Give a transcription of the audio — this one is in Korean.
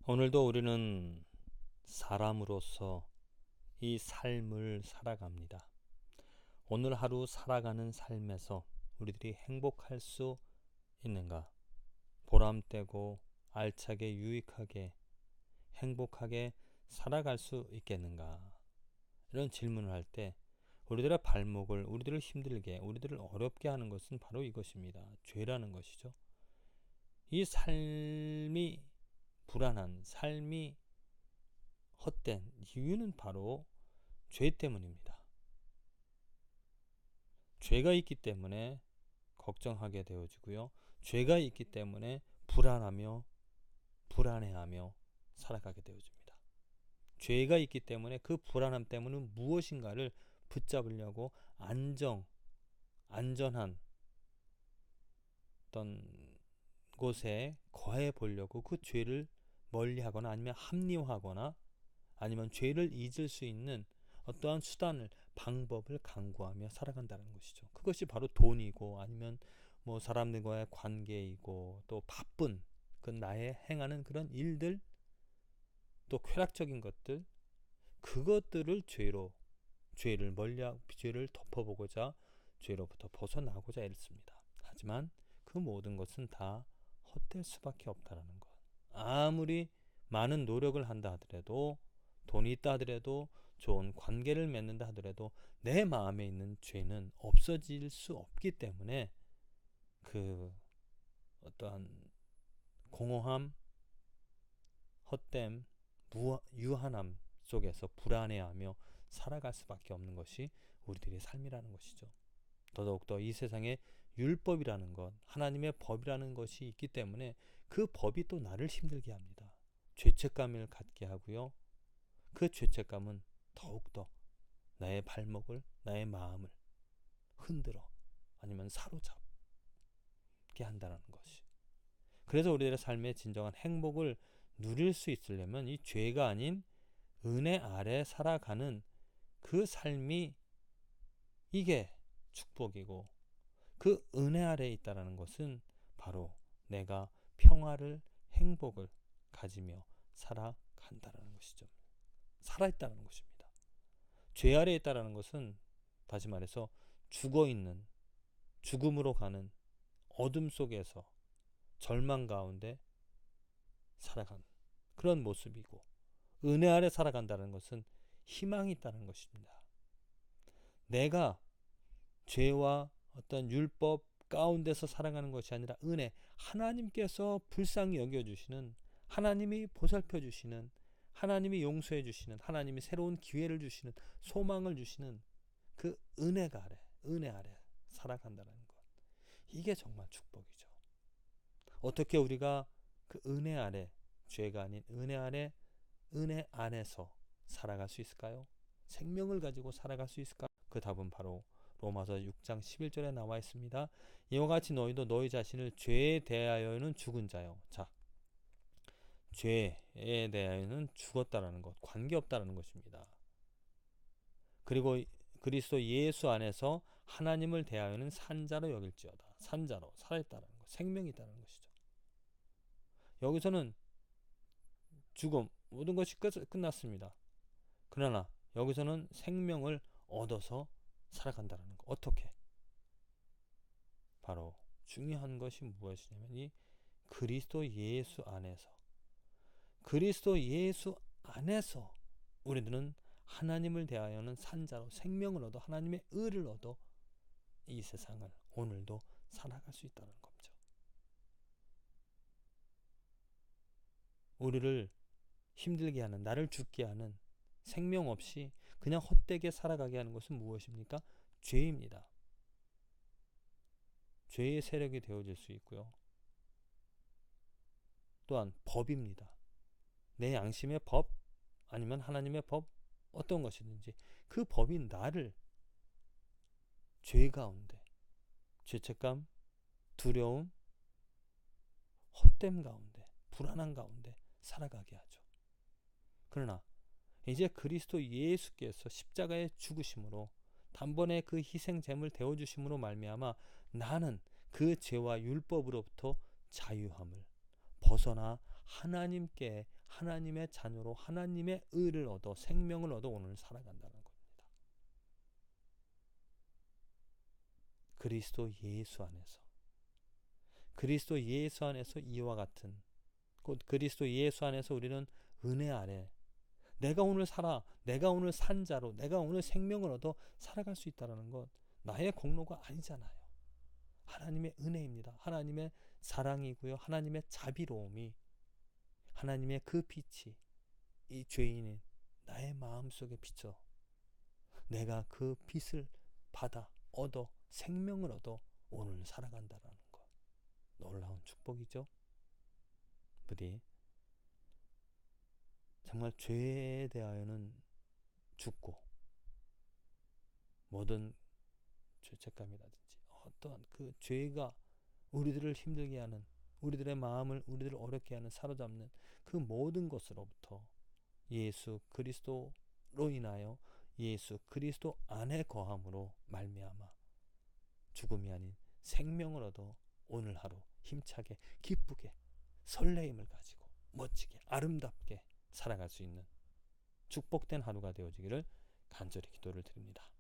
오늘도 우리는 사람으로서 이 삶을 살아갑니다. 오늘 하루 살아가는 삶에서 우리들이 행복할 수 있는가? 보람되고 알차게 유익하게 행복하게 살아갈 수 있겠는가? 이런 질문을 할 때 우리들의 발목을, 우리들을 힘들게, 우리들을 어렵게 하는 것은 바로 이것입니다. 죄라는 것이죠. 이 삶이 불안한, 삶이 헛된 이유는 바로 죄 때문입니다. 죄가 있기 때문에 걱정하게 되어지고요. 죄가 있기 때문에 불안해하며 살아가게 되어집니다. 죄가 있기 때문에 그 불안함 때문에 무엇인가를 붙잡으려고 안전한 어떤 곳에 거해 보려고 그 죄를 멀리하거나 아니면 합리화하거나 아니면 죄를 잊을 수 있는 어떠한 수단을 방법을 강구하며 살아간다는 것이죠. 그것이 바로 돈이고 아니면 뭐 사람들과의 관계이고 또 바쁜 그 나의 행하는 그런 일들 또 쾌락적인 것들 그것들을 죄를 덮어보고자 죄로부터 벗어나고자 애쓰니다. 하지만 그 모든 것은 다 헛될 수밖에 없다라는 것. 아무리 많은 노력을 한다 하더라도 돈이 있다 하더라도 좋은 관계를 맺는다 하더라도 내 마음에 있는 죄는 없어질 수 없기 때문에 그 어떠한 공허함, 헛됨, 유한함 속에서 불안해하며 살아갈 수밖에 없는 것이 우리들의 삶이라는 것이죠. 더더욱더 이 세상에 율법이라는 것, 하나님의 법이라는 것이 있기 때문에 그 법이 또 나를 힘들게 합니다. 죄책감을 갖게 하고요. 그 죄책감은 더욱더 나의 발목을, 나의 마음을 흔들어 아니면 사로잡게 한다는 것이. 그래서 우리들의 삶의 진정한 행복을 누릴 수 있으려면 이 죄가 아닌 은혜 아래 살아가는 그 삶이 이게 축복이고 그 은혜 아래에 있다는 것은 바로 내가 평화를 행복을 가지며 살아간다는 것이죠. 살아있다는 것입니다. 죄 아래에 있다는 것은 다시 말해서 죽어있는 죽음으로 가는 어둠 속에서 절망 가운데 살아가는 그런 모습이고 은혜 아래 살아간다는 것은 희망이 있다는 것입니다. 내가 죄와 어떤 율법 가운데서 살아가는 것이 아니라 은혜, 하나님께서 불쌍히 여겨주시는 하나님이 보살펴 주시는 하나님이 용서해 주시는 하나님이 새로운 기회를 주시는 소망을 주시는 그 은혜 아래 살아간다는 것. 이게 정말 축복이죠. 어떻게 우리가 그 은혜 아래 죄가 아닌 은혜 아래 은혜 안에서 살아갈 수 있을까요? 생명을 가지고 살아갈 수 있을까? 그 답은 바로 로마서 6장 11절에 나와 있습니다. 이와 같이 너희도 너희 자신을 죄에 대하여는 죽은 자요. 자, 죄에 대하여는 죽었다라는 것, 관계없다라는 것입니다. 그리고 그리스도 예수 안에서 하나님을 대하여는 산자로 여길지어다. 산자로 살아있다는 것, 생명이 있다는 것이죠. 여기서는 죽음, 모든 것이 끝났습니다. 그러나 여기서는 생명을 얻어서 살아간다는 것. 어떻게? 바로 중요한 것이 무엇이냐면 이 그리스도 예수 안에서 우리들은 하나님을 대하여는 산자로 생명을 얻어 하나님의 의를 얻어 이 세상을 오늘도 살아갈 수 있다는 겁니다. 우리를 힘들게 하는 나를 죽게 하는 생명 없이 그냥 헛되게 살아가게 하는 것은 무엇입니까? 죄입니다. 죄의 세력이 되어질 수 있고요. 또한 법입니다. 내 양심의 법 아니면 하나님의 법 어떤 것이든지 그 법이 나를 죄 가운데 죄책감, 두려움, 헛됨 가운데 불안한 가운데 살아가게 하죠. 그러나 이제 그리스도 예수께서 십자가에 죽으심으로 단번에 그 희생 제물 되어 주심으로 말미암아 나는 그 죄와 율법으로부터 자유함을 벗어나 하나님께, 하나님의 자녀로 하나님의 의를 얻어 생명을 얻어 오늘 살아간다는 겁니다. 그리스도 예수 안에서, 그리스도 예수 안에서 이와 같은, 곧 그리스도 예수 안에서 우리는 은혜 아래 내가 오늘 내가 오늘 산 자로, 내가 오늘 생명을 얻어 살아갈 수 있다는 것, 나의 공로가 아니잖아요. 하나님의 은혜입니다. 하나님의 사랑이고요. 하나님의 자비로움이, 하나님의 그 빛이 이 죄인인 나의 마음속에 비쳐 내가 그 빛을 받아 얻어 생명을 얻어 오늘 살아간다라는 것, 놀라운 축복이죠. 부디 정말 죄에 대하여는 죽고 모든 죄책감이라든지 어떠한 그 죄가 우리들을 힘들게 하는, 우리들의 마음을, 우리들을 어렵게 하는, 사로잡는 그 모든 것으로부터 예수 그리스도로 인하여 예수 그리스도 안에 거함으로 말미암아 죽음이 아닌 생명을 얻어 오늘 하루 힘차게, 기쁘게, 설레임을 가지고 멋지게, 아름답게 살아갈 수 있는 축복된 하루가 되어지기를 간절히 기도를 드립니다.